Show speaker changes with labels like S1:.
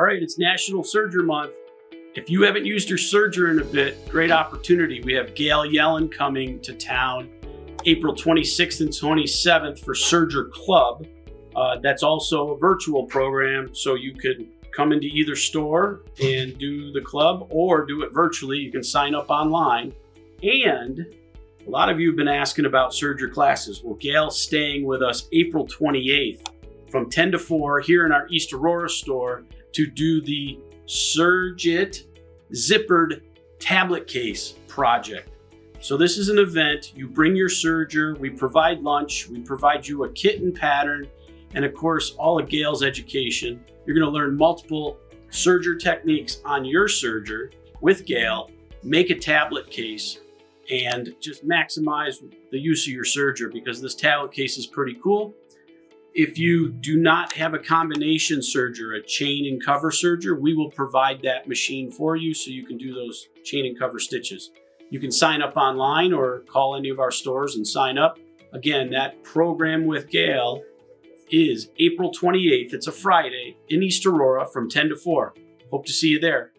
S1: All right, it's National Serger Month. If you haven't used your Serger in a bit, great opportunity. We have Gail Yellen coming to town April 26th and 27th for Serger Club. That's also a virtual program, so you could come into either store and do the club or do it virtually. You can sign up online. And a lot of you have been asking about Serger classes. Well, Gail's staying with us April 28th from 10 to 4 here in our East Aurora store to do the Serge-It zippered tablet case project. So this is an event. You bring your Serger, we provide lunch, we provide you a kit and pattern, and of course, all of Gail's education. You're gonna learn multiple Serger techniques on your Serger with Gail, make a tablet case, and just maximize the use of your Serger because this tablet case is pretty cool. If you do not have a combination Serger, a chain and cover Serger, we will provide that machine for you so you can do those chain and cover stitches. You can sign up online or call any of our stores and sign up. Again, that program with Gail is April 28th. It's a Friday in East Aurora from 10 to 4. Hope to see you there.